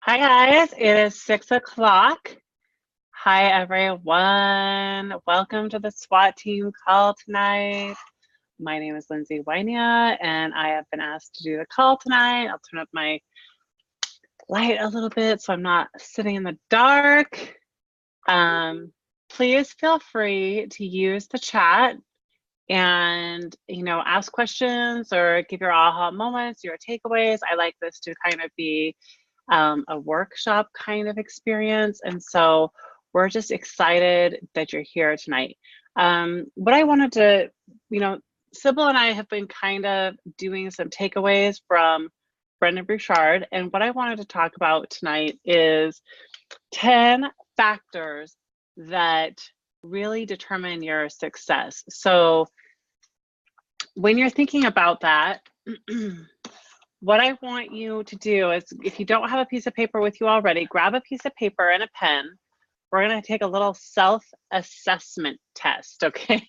Hi guys, it is 6 o'clock. Hi everyone. Welcome to the SWAT team call tonight. My name is Lindsey, Wynia, and I have been asked to do the call tonight. I'll turn up my light a little bit so I'm not sitting in the dark. Please feel free to use the chat and ask questions or give your aha moments, your takeaways. I like this to kind of be a workshop kind of experience. And so we're just excited that you're here tonight. What I wanted to, Sybil and I have been kind of doing some takeaways from Brendon Burchard. And what I wanted to talk about tonight is 10 factors that really determine your success. So when you're thinking about that, what I want you to do is, if you don't have a piece of paper with you already, grab a piece of paper and a pen. We're going to take a little self-assessment test, okay?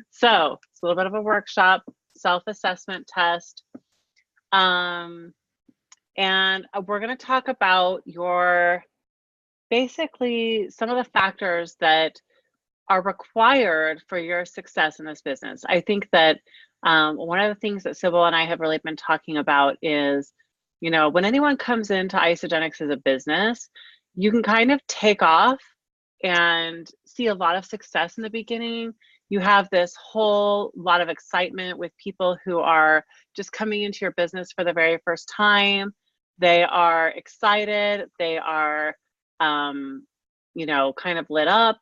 So it's a little bit of a workshop, self-assessment test. And we're going to talk about basically some of the factors that are required for your success in this business. I think that one of the things that Sybil and I have really been talking about is, when anyone comes into Isogenics as a business, you can kind of take off and see a lot of success in the beginning. You have this whole lot of excitement with people who are just coming into your business for the very first time. They are excited. They are, kind of lit up.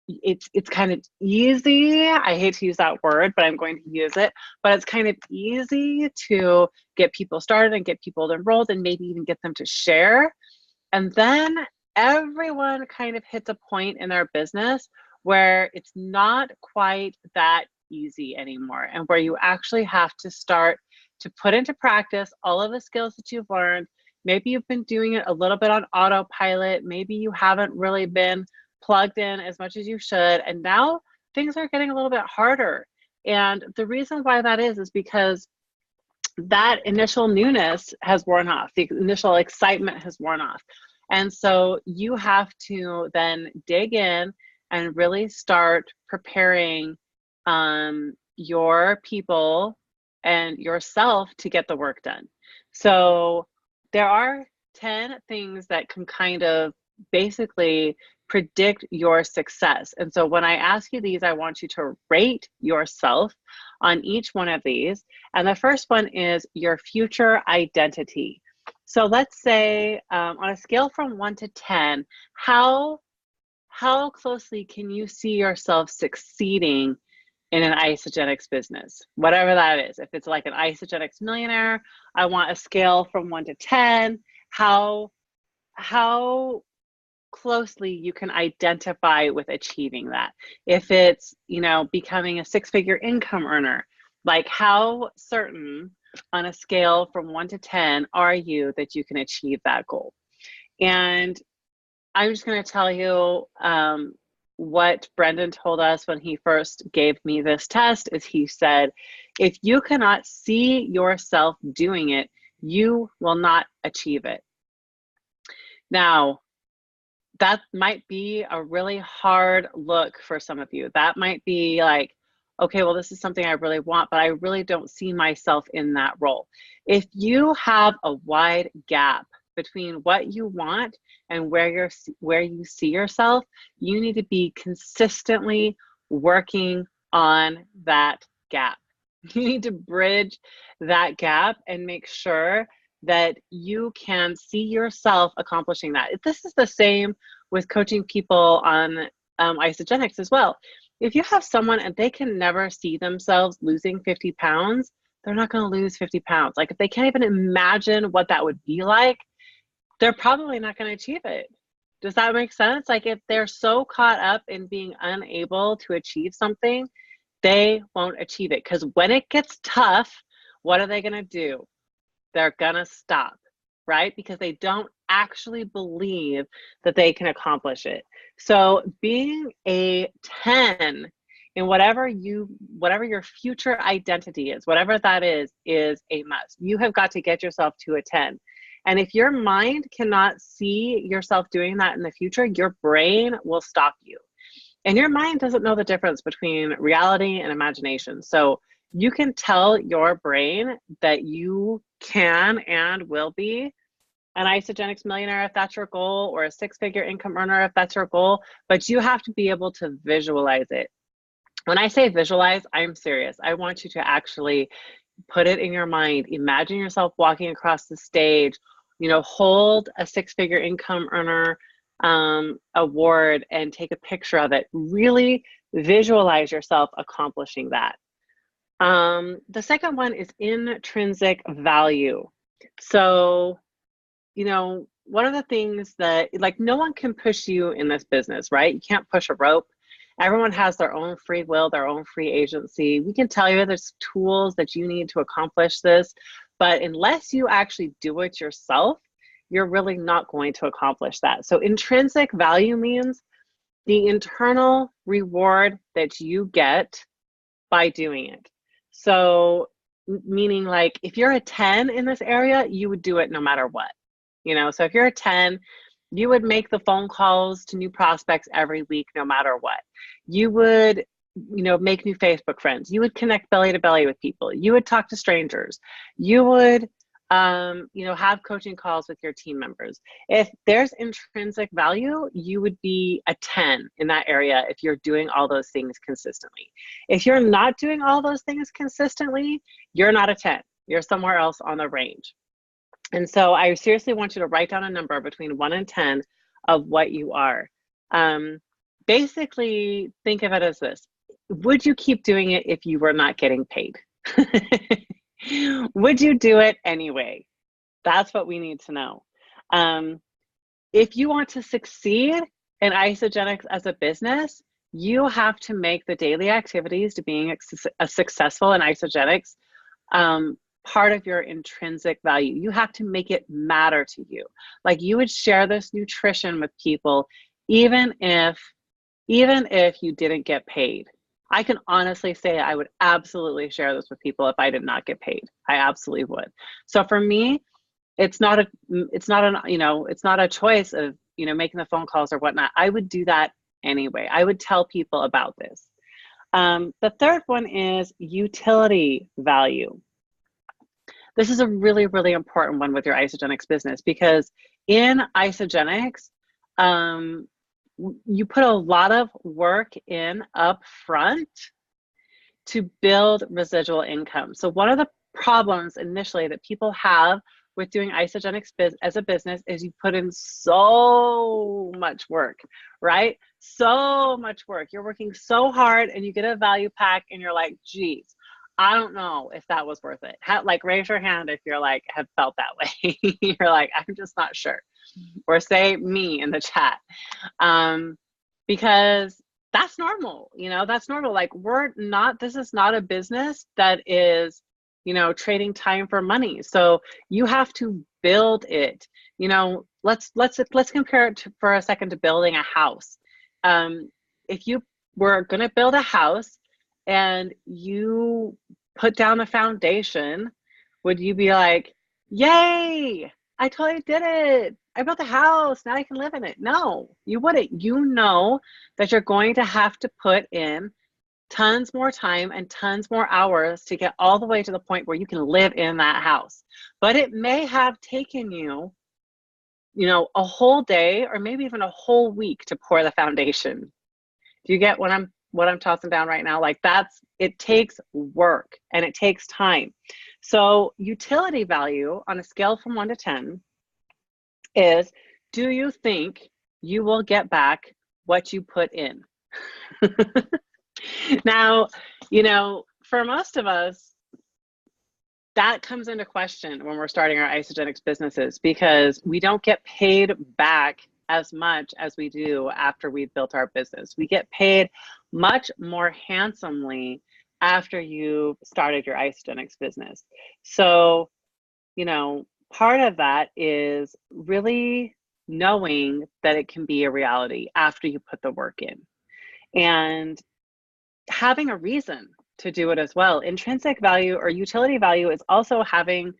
It's kind of easy. I hate to use that word, but I'm going to use it. But it's kind of easy to get people started and get people enrolled and maybe even get them to share. And then everyone kind of hits a point in their business where it's not quite that easy anymore, and where you actually have to start to put into practice all of the skills that you've learned. Maybe you've been doing it a little bit on autopilot. Maybe you haven't really been plugged in as much as you should. And now things are getting a little bit harder. And the reason why that is because that initial newness has worn off. The initial excitement has worn off. And so you have to then dig in and really start preparing your people and yourself to get the work done. So there are 10 things that can kind of basically predict your success. And so when I ask you these, I want you to rate yourself on each one of these. And the first one is your future identity. So let's say on a scale from 1 to 10, how closely can you see yourself succeeding in an Isogenics business, whatever that is? If it's like an Isogenics millionaire, I want a scale from 1 to 10, how closely you can identify with achieving that. If it's, becoming a 6-figure income earner, like how certain on a scale from 1 to 10 are you that you can achieve that goal? And I'm just going to tell you what Brendan told us when he first gave me this test is he said, if you cannot see yourself doing it, you will not achieve it. Now, that might be a really hard look for some of you. That might be like, okay, well, this is something I really want, but I really don't see myself in that role. If you have a wide gap between what you want and where you see yourself, you need to be consistently working on that gap. You need to bridge that gap and make sure that you can see yourself accomplishing that. This is the same with coaching people on Isogenics as well. If you have someone and they can never see themselves losing 50 pounds, they're not going to lose 50 pounds. Like if they can't even imagine what that would be like, they're probably not going to achieve it. Does that make sense? Like if they're so caught up in being unable to achieve something, they won't achieve it. Because when it gets tough, what are they going to do? They're going to stop, right? Because they don't actually believe that they can accomplish it. So being a 10 in whatever your future identity is, whatever that is a must. You have got to get yourself to a 10. And if your mind cannot see yourself doing that in the future, your brain will stop you. And your mind doesn't know the difference between reality and imagination. So you can tell your brain that you can and will be an Isogenics millionaire if that's your goal, or a 6-figure income earner if that's your goal, but you have to be able to visualize it. When I say visualize, I'm serious. I want you to actually put it in your mind. Imagine yourself walking across the stage, hold a 6-figure income earner award and take a picture of it. Really visualize yourself accomplishing that. The second one is intrinsic value. So, one of the things that, like, no one can push you in this business, right? You can't push a rope. Everyone has their own free will, their own free agency. We can tell you there's tools that you need to accomplish this, but unless you actually do it yourself, you're really not going to accomplish that. So intrinsic value means the internal reward that you get by doing it. So meaning, like, if you're a 10 in this area, you would do it no matter what. So if you're a 10, you would make the phone calls to new prospects every week, no matter what. You would, make new Facebook friends. You would connect belly to belly with people. You would talk to strangers. You would, have coaching calls with your team members. If there's intrinsic value, you would be a 10 in that area if you're doing all those things consistently. If you're not doing all those things consistently, you're not a 10. You're somewhere else on the range. And so I seriously want you to write down a number between 1 and 10 of what you are. Basically, think of it as this. Would you keep doing it if you were not getting paid? Would you do it anyway? That's what we need to know. If you want to succeed in Isogenics as a business, you have to make the daily activities to being a successful in Isogenics part of your intrinsic value. You have to make it matter to you. Like, you would share this nutrition with people even if even if you didn't get paid. I can honestly say I would absolutely share this with people if I did not get paid. I absolutely would. So for me, it's not a choice of, making the phone calls or whatnot. I would do that anyway. I would tell people about this. The third one is utility value. This is a really, really important one with your Isagenix business, because in Isagenix, you put a lot of work in up front to build residual income. So one of the problems initially that people have with doing Isagenix as a business is you put in so much work, right? So much work. You're working so hard and you get a value pack and you're like, geez, I don't know if that was worth it. Raise your hand if you're like, have felt that way. You're like, I'm just not sure. Or say me in the chat. Because that's normal, that's normal. Like, this is not a business that is, trading time for money. So you have to build it. Let's compare it for a second to building a house. If you were going to build a house and you put down a foundation, would you be like, yay, I totally did it, I built a house, now I can live in it? No, you wouldn't. You know that you're going to have to put in tons more time and tons more hours to get all the way to the point where you can live in that house. But it may have taken you, a whole day or maybe even a whole week to pour the foundation. Do you get what I'm tossing down right now? Like, it takes work and it takes time. So utility value on a scale from 1 to 10 is, do you think you will get back what you put in? Now, for most of us, that comes into question when we're starting our Isagenix businesses, because we don't get paid back as much as we do after we've built our business. We get paid much more handsomely after you've started your Isagenix business. So, part of that is really knowing that it can be a reality after you put the work in, and having a reason to do it as well. Intrinsic value or utility value is also having,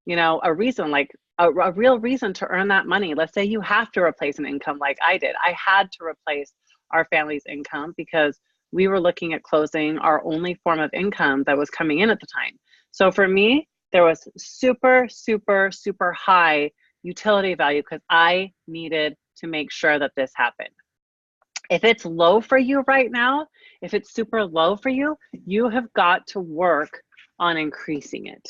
a reason, like a real reason to earn that money. Let's say you have to replace an income like I did. I had to replace our family's income because we were looking at closing our only form of income that was coming in at the time. So for me, there was super, super, super high utility value because I needed to make sure that this happened. If it's low for you right now, if it's super low for you, you have got to work on increasing it.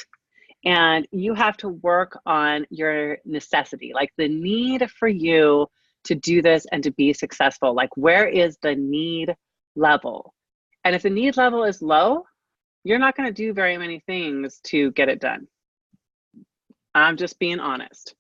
And you have to work on your necessity, like the need for you to do this and to be successful. Like, where is the need level? And if the need level is low, you're not going to do very many things to get it done. I'm just being honest.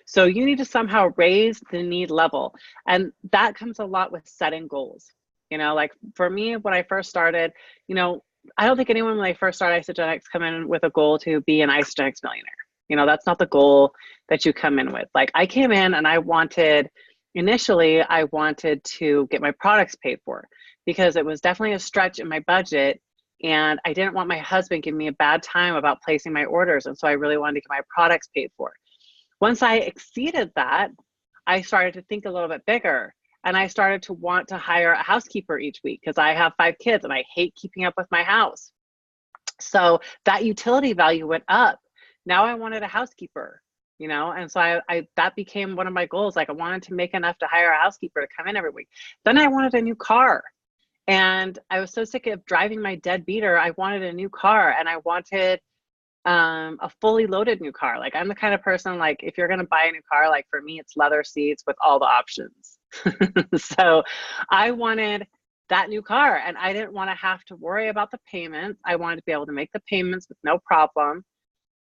So you need to somehow raise the need level. And that comes a lot with setting goals. Like for me, when I first started, I don't think anyone, when they first start Isagenix, come in with a goal to be an Isagenix millionaire. That's not the goal that you come in with. Like, I came in and initially I wanted to get my products paid for, because it was definitely a stretch in my budget. And I didn't want my husband giving me a bad time about placing my orders. And so I really wanted to get my products paid for. Once I exceeded that, I started to think a little bit bigger, and I started to want to hire a housekeeper each week because I have 5 kids and I hate keeping up with my house. So that utility value went up. Now I wanted a housekeeper, and so that became one of my goals. Like, I wanted to make enough to hire a housekeeper to come in every week. Then I wanted a new car, and I was so sick of driving my dead beater. I wanted a new car, and I wanted a fully loaded new car. Like, I'm the kind of person, like, if you're going to buy a new car, like for me, it's leather seats with all the options. So I wanted that new car, and I didn't want to have to worry about the payments. I wanted to be able to make the payments with no problem.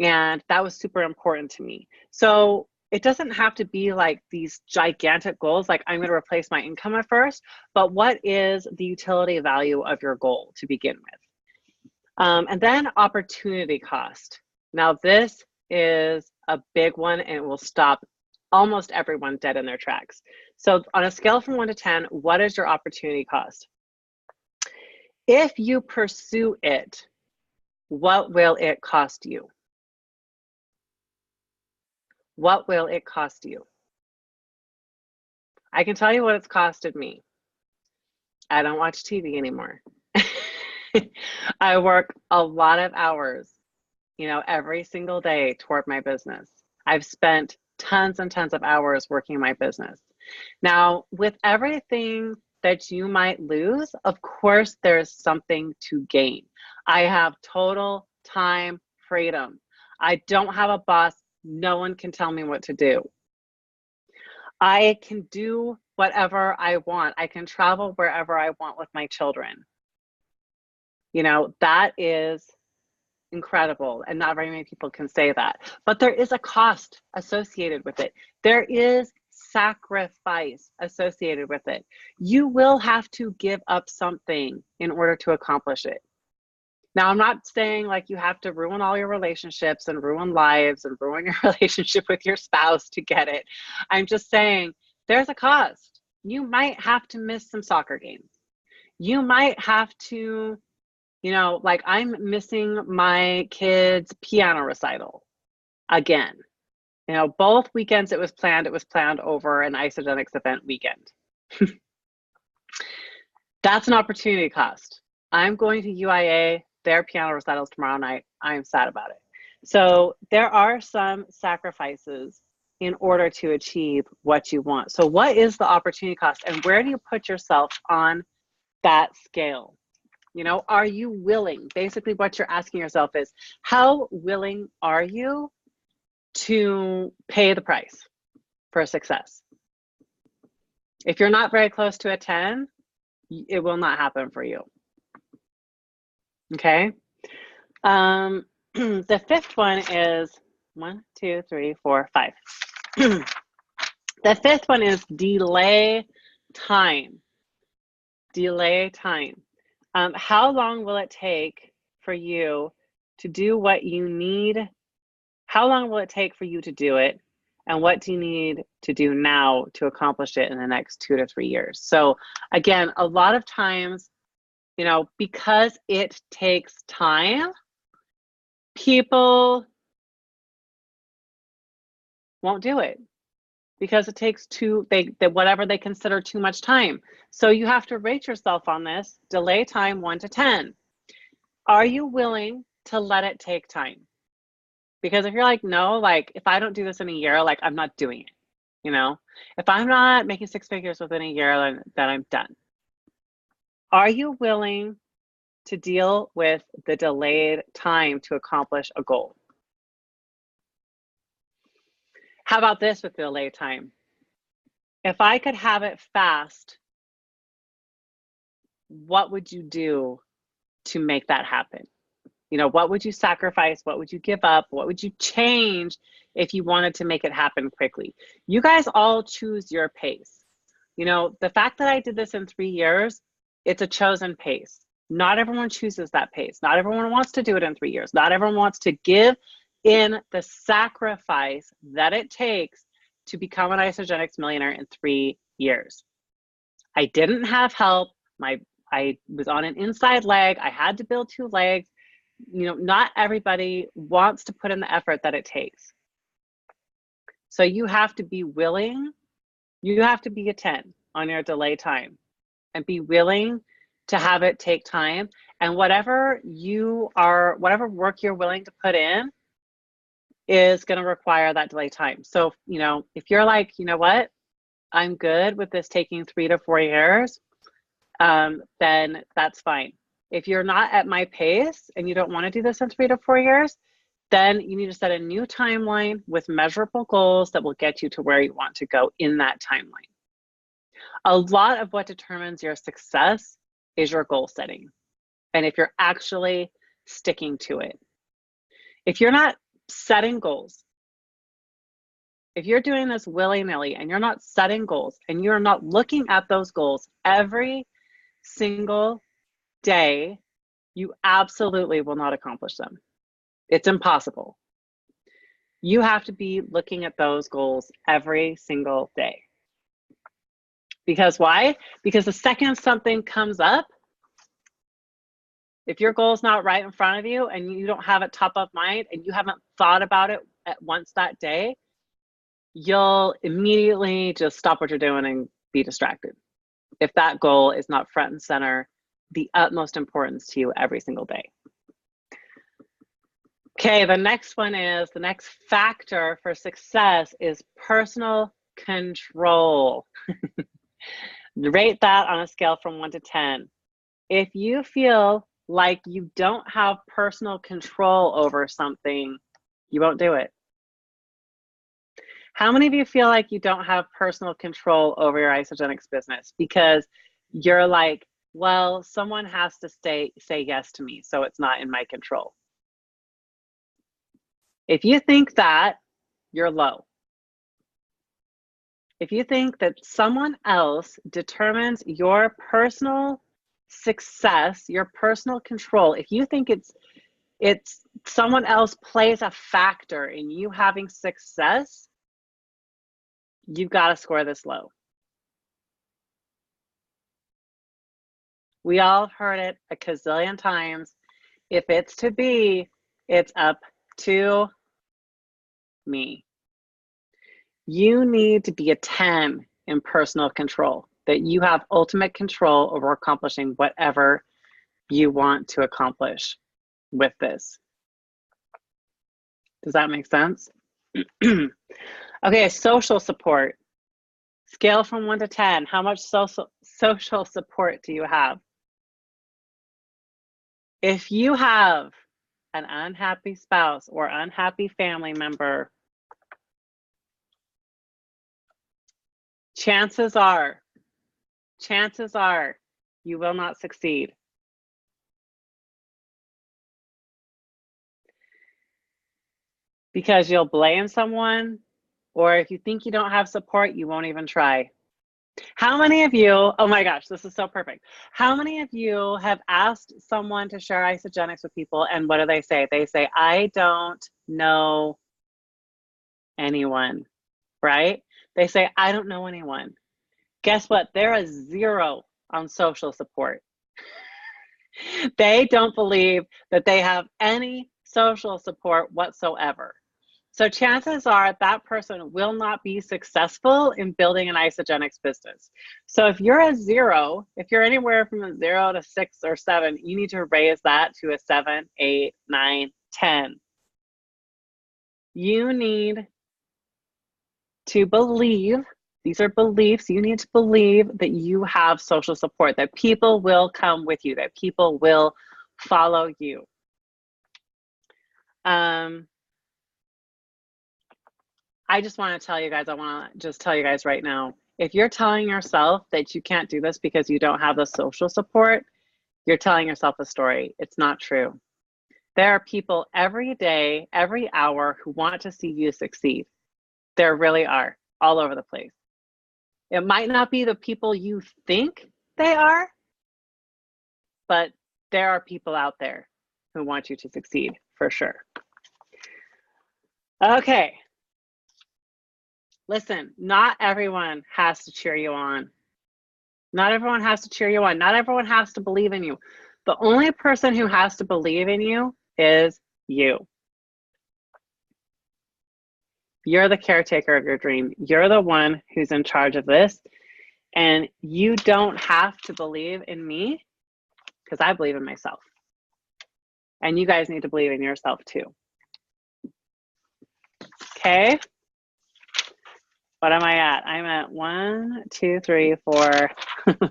And that was super important to me. So it doesn't have to be like these gigantic goals, like I'm going to replace my income at first, but what is the utility value of your goal to begin with? And then opportunity cost. Now, this is a big one, and it will stop almost everyone dead in their tracks. So on a scale from 1 to 10, what is your opportunity cost? If you pursue it, what will it cost you? What will it cost you? I can tell you what it's costed me. I don't watch TV anymore. I work a lot of hours, every single day toward my business. I've spent tons and tons of hours working my business. Now, with everything that you might lose, of course, there's something to gain. I have total time freedom. I don't have a boss. No one can tell me what to do. I can do whatever I want. I can travel wherever I want with my children. That is incredible, and not very many people can say that. But there is a cost associated with it. There is sacrifice associated with it. You will have to give up something in order to accomplish it. Now, I'm not saying like you have to ruin all your relationships and ruin lives and ruin your relationship with your spouse to get it. I'm just saying there's a cost. You might have to miss some soccer games. You might have to, like I'm missing my kids' piano recital again. Both weekends it was planned over an Isagenix event weekend. That's an opportunity cost. I'm going to UIA, their piano recitals tomorrow night. I'm sad about it. So there are some sacrifices in order to achieve what you want. So what is the opportunity cost, and where do you put yourself on that scale? Are you willing? Basically what you're asking yourself is, how willing are you to pay the price for success? If you're not very close to a 10, it will not happen for you. Okay. The fifth one is 1, 2, 3, 4, 5. The fifth one is delay time. Delay time. How long will it take for you to do what you need? How long will it take for you to do it? And what do you need to do now to accomplish it in the next 2 to 3 years? So again, a lot of times, because it takes time, people won't do it because it takes whatever they consider too much time. So you have to rate yourself on this. Delay time 1 to 10. Are you willing to let it take time? Because if you're like, no, like if I don't do this in a year, like I'm not doing it. If I'm not making 6 figures within a year, then I'm done. Are you willing to deal with the delayed time to accomplish a goal? How about this with delayed time? If I could have it fast, what would you do to make that happen? What would you sacrifice? What would you give up? What would you change if you wanted to make it happen quickly? You guys all choose your pace. The fact that I did this in 3 years, it's a chosen pace. Not everyone chooses that pace. Not everyone wants to do it in 3 years. Not everyone wants to give in the sacrifice that it takes to become an Isagenix millionaire in 3 years. I didn't have help. I was on an inside leg. I had to build 2 legs. Not everybody wants to put in the effort that it takes. So you have to be willing. You have to be a 10 on your delay time and be willing to have it take time. And whatever work you're willing to put in is going to require that delay time. So, if you're like, what, I'm good with this taking 3 to 4 years, then that's fine. If you're not at my pace and you don't want to do this in 3 to 4 years, then you need to set a new timeline with measurable goals that will get you to where you want to go in that timeline. A lot of what determines your success is your goal setting, and if you're actually sticking to it. If you're not setting goals, if you're doing this willy-nilly and you're not setting goals and you're not looking at those goals every single day, you absolutely will not accomplish them. It's impossible. You have to be looking at those goals every single day. Because why? Because the second something comes up, if your goal is not right in front of you and you don't have it top of mind and you haven't thought about it at once that day, you'll immediately just stop what you're doing and be distracted. If that goal is not front and center, the utmost importance to you every single day. Okay, the next one is, the next factor for success is personal control. Rate that on a scale from 1 to 10. If you feel like you don't have personal control over something, you won't do it. How many of you feel like you don't have personal control over your Isogenics business because you're like, well, someone has to say yes to me, so it's not in my control? If you think that, you're low. If you think that someone else determines your personal success, your personal control, if you think it's someone else plays a factor in you having success, you've got to score this low. We all heard it a gazillion times. If it's to be, it's up to me. You need to be a 10 in personal control, that you have ultimate control over accomplishing whatever you want to accomplish with this. Does that make sense? Okay, social support. Scale from 1 to 10. How much social support do you have? If you have an unhappy spouse or unhappy family member, chances are you will not succeed. Because you'll blame someone, or if you think you don't have support, you won't even try. How many of you, oh my gosh, this is so perfect. How many of you have asked someone to share Isogenics with people, and what do they say? They say, I don't know anyone, right? They say, I don't know anyone. Guess what? They're a 0 on social support. They don't believe that they have any social support whatsoever. So chances are that person will not be successful in building an Isogenics business. So if you're a 0, if you're anywhere from a 0 to 6 or 7, you need to raise that to a 7, 8, 9, 10. You need to believe, these are beliefs, you need to believe that you have social support, that people will come with you, that people will follow you. I just want to tell you guys, I want to just tell you guys right now, if you're telling yourself that you can't do this because you don't have the social support, you're telling yourself a story. It's not true. There are people every day, every hour who want to see you succeed. There really are, all over the place. It might not be the people you think they are, but there are people out there who want you to succeed, for sure. Okay. Listen, not everyone has to cheer you on. Not everyone has to cheer you on. Not everyone has to believe in you. The only person who has to believe in you is you. You're the caretaker of your dream. You're the one who's in charge of this. And you don't have to believe in me, because I believe in myself. And you guys need to believe in yourself too. Okay? What am I at? I'm at 1, 2, 3, 4,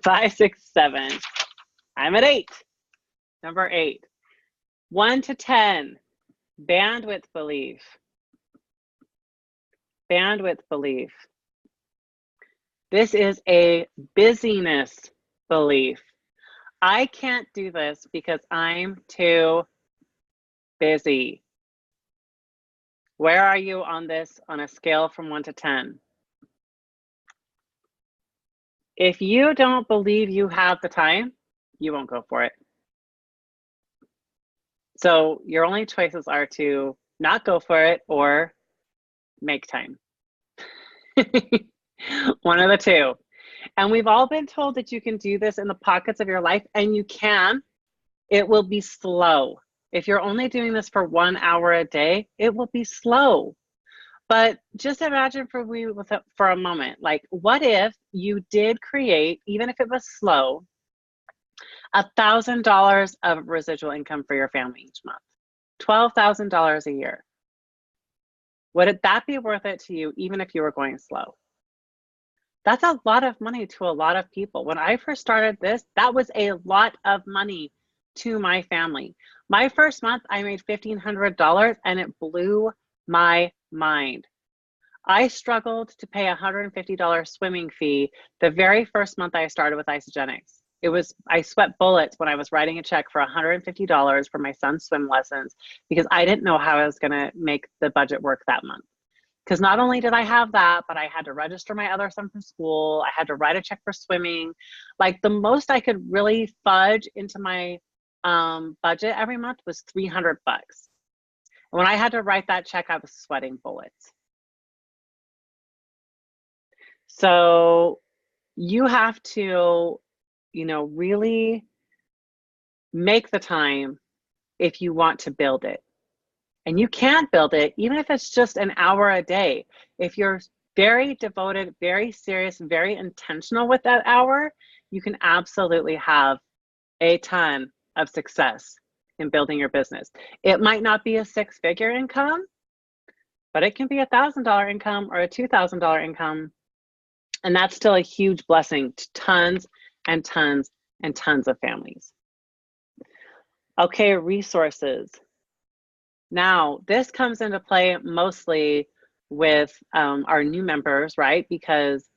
5, 6, 7. I'm at 8. Number 8. 1 to 10. Bandwidth belief. Bandwidth belief. This is a busyness belief. I can't do this because I'm too busy. Where are you on this on a scale from 1 to 10? If you don't believe you have the time, you won't go for it. So your only choices are to not go for it or make time. One of the two. And we've all been told that you can do this in the pockets of your life, and you can. It will be slow. If you're only doing this for 1 hour a day, it will be slow. But just imagine for a moment, like, what if you did create, even if it was slow, $1,000 of residual income for your family each month, $12,000 a year? Would that be worth it to you, even if you were going slow? That's a lot of money to a lot of people. When I first started this, that was a lot of money to my family. My first month, I made $1,500, and it blew my mind. I struggled to pay a $150 swimming fee the very first month I started with Isogenics. I sweat bullets when I was writing a check for $150 for my son's swim lessons, because I didn't know how I was going to make the budget work that month. Because not only did I have that, but I had to register my other son for school. I had to write a check for swimming. Like, the most I could really fudge into my budget every month was $300. When I had to write that check, I was sweating bullets. So you have to, really make the time if you want to build it. And you can't build it, even if it's just an hour a day. If you're very devoted, very serious, very intentional with that hour, you can absolutely have a ton of success in building your business. It might not be a six-figure income, but it can be $1,000 income or a $2,000 income. And that's still a huge blessing to tons and tons and tons of families. Okay, resources. Now, this comes into play mostly with our new members, right? Because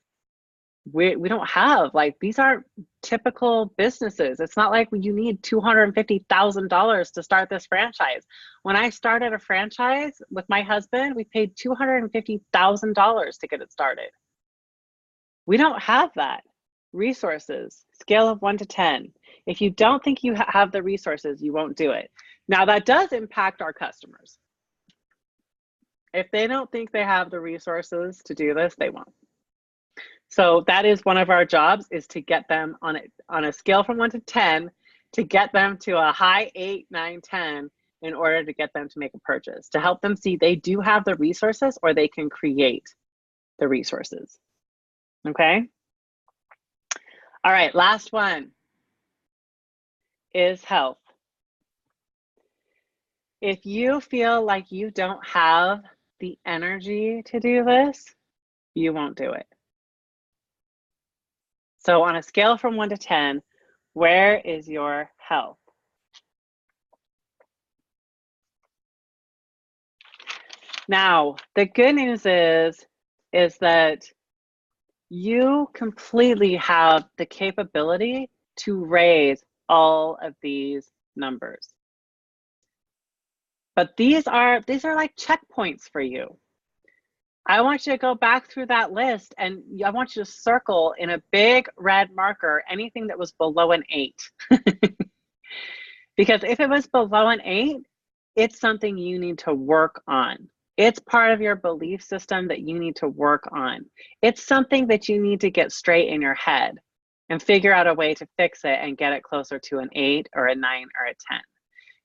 we don't have, like, these aren't typical businesses. It's not like you need $250,000 to start this franchise. When I started a franchise with my husband, we paid $250,000 to get it started. We don't have that. Resources, scale of 1 to 10. If you don't think you have the resources, you won't do it. Now, that does impact our customers. If they don't think they have the resources to do this, they won't. So that is one of our jobs, is to get them on a scale from 1 to 10, to get them to a high 8, 9, 10, in order to get them to make a purchase, to help them see they do have the resources, or they can create the resources. Okay? All right, last one is health. If you feel like you don't have the energy to do this, you won't do it. So on a scale from 1 to 10, where is your health? Now, the good news is that you completely have the capability to raise all of these numbers. But these are like checkpoints for you. I want you to go back through that list, and I want you to circle in a big red marker anything that was below an 8. Because if it was below an 8, it's something you need to work on. It's part of your belief system that you need to work on. It's something that you need to get straight in your head and figure out a way to fix it and get it closer to an 8 or a 9 or a 10.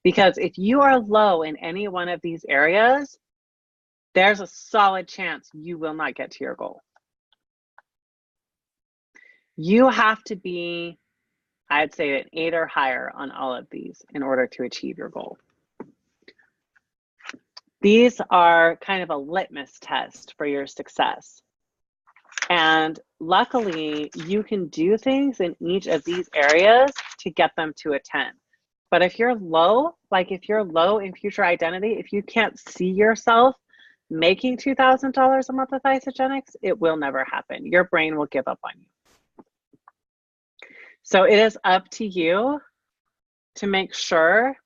Because if you are low in any one of these areas, there's a solid chance you will not get to your goal. You have to be, I'd say, an 8 or higher on all of these in order to achieve your goal. These are kind of a litmus test for your success. And luckily, you can do things in each of these areas to get them to a 10. But if you're low, like if you're low in future identity, if you can't see yourself making $2,000 a month with Isogenics, it will never happen. Your brain will give up on you. So it is up to you to make sure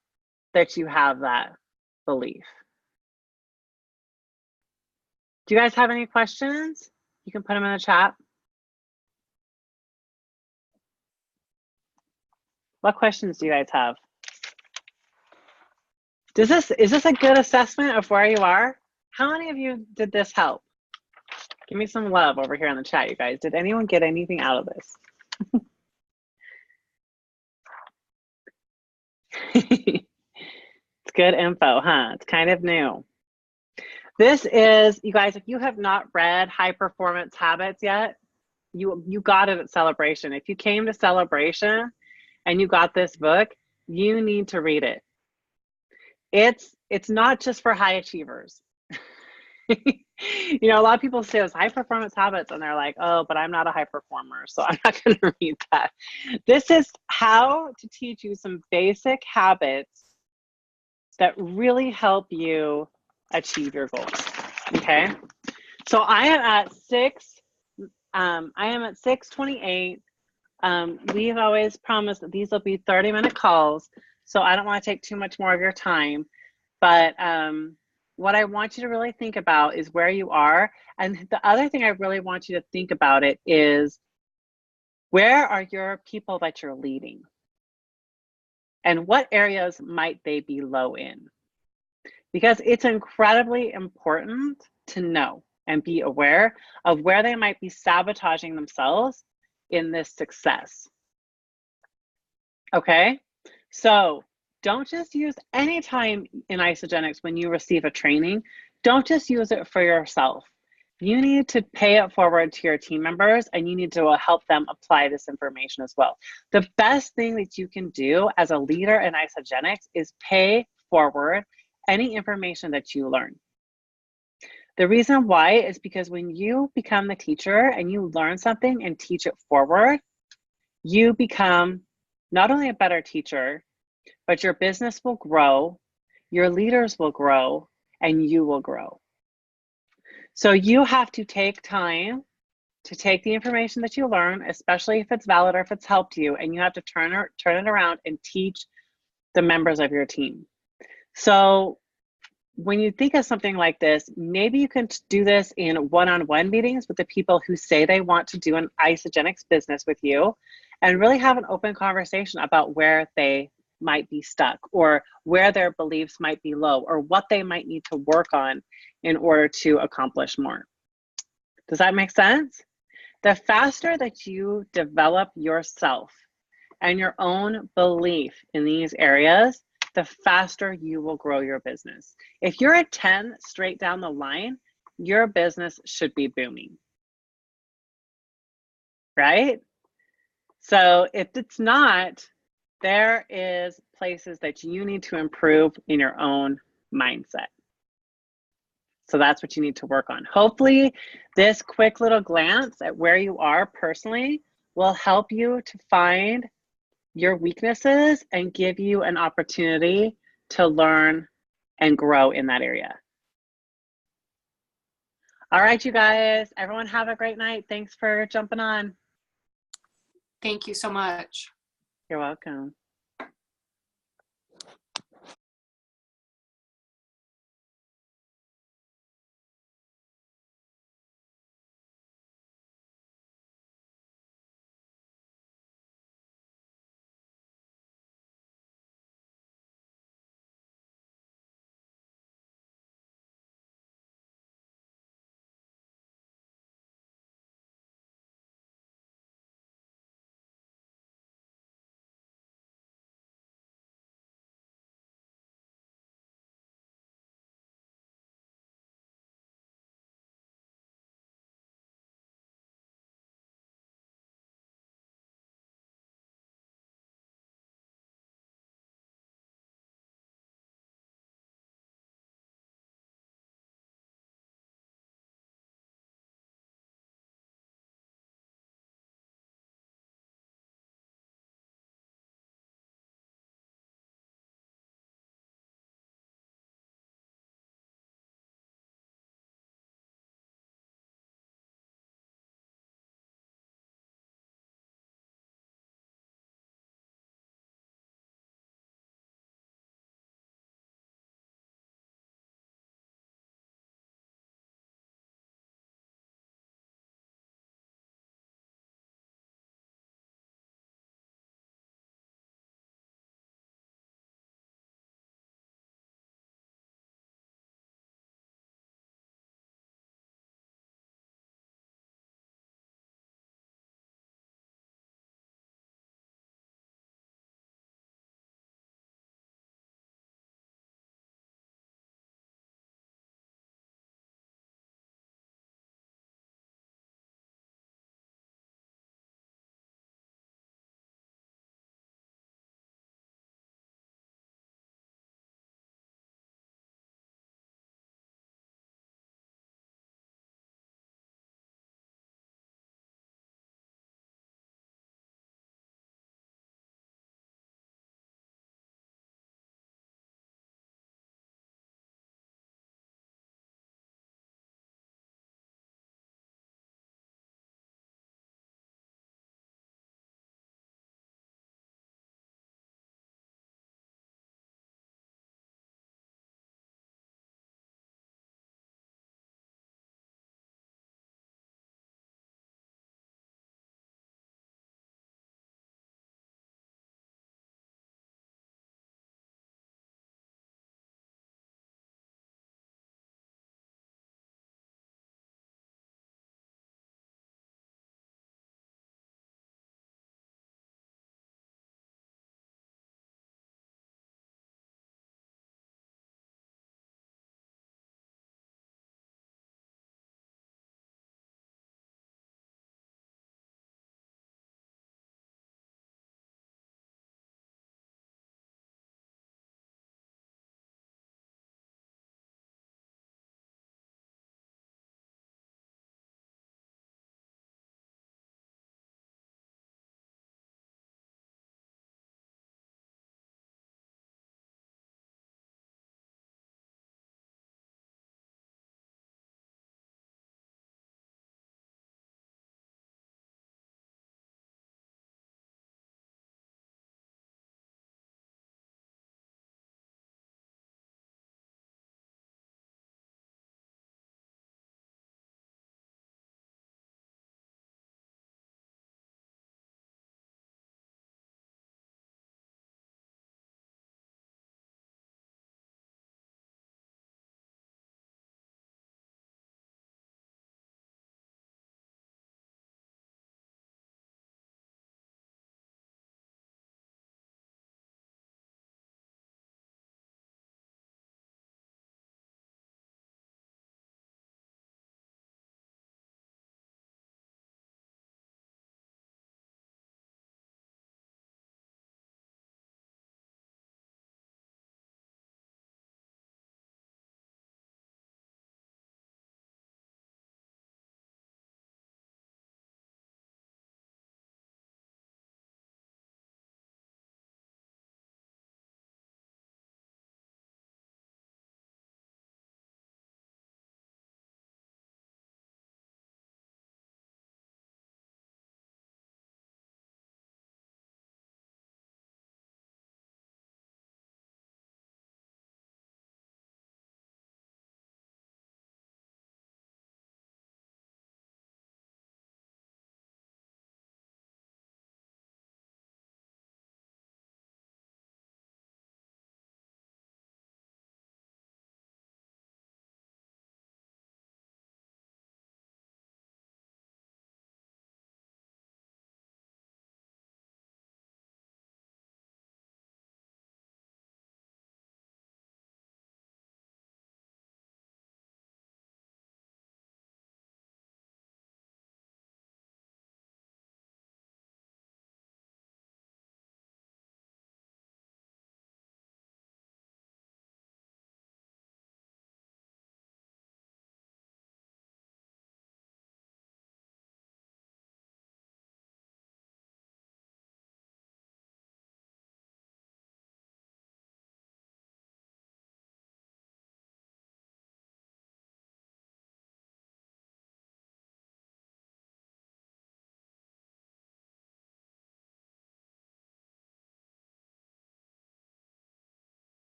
that you have that belief. Do you guys have any questions? You can put them in the chat. What questions do you guys have? Is this a good assessment of where you are? How many of you did this help? Give me some love over here in the chat, you guys. Did anyone get anything out of this? It's good info, huh? It's kind of new. This is, you guys, if you have not read High Performance Habits yet, you got it at Celebration. If you came to Celebration and you got this book, you need to read it. It's not just for high achievers. You know, a lot of people say it's high performance habits and they're like, oh, but I'm not a high performer, so I'm not going to read that. This is how to teach you some basic habits that really help you achieve your goals. Okay. So I am at 6:28. We've always promised that these will be 30-minute calls, so I don't want to take too much more of your time. But what I want you to really think about is where you are. And the other thing I really want you to think about it is, where are your people that you're leading? And what areas might they be low in? Because it's incredibly important to know and be aware of where they might be sabotaging themselves in this success. Okay, so don't just use any time in Isogenics when you receive a training, don't just use it for yourself. You need to pay it forward to your team members, and you need to help them apply this information as well. The best thing that you can do as a leader in Isogenics is pay forward any information that you learn. The reason why is because when you become the teacher and you learn something and teach it forward, you become not only a better teacher, but your business will grow, your leaders will grow, and you will grow. So you have to take time to take the information that you learn, especially if it's valid or if it's helped you, and you have to turn it around and teach the members of your team. So when you think of something like this, maybe you can do this in one-on-one meetings with the people who say they want to do an Isogenics business with you, and really have an open conversation about where they might be stuck, or where their beliefs might be low, or what they might need to work on in order to accomplish more. Does that make sense? The faster that you develop yourself and your own belief in these areas, the faster you will grow your business. If you're at 10 straight down the line, your business should be booming, right? So if it's not, there is places that you need to improve in your own mindset. So that's what you need to work on. Hopefully, this quick little glance at where you are personally will help you to find your weaknesses and give you an opportunity to learn and grow in that area. All right, you guys, everyone have a great night. Thanks for jumping on. Thank you so much. You're welcome.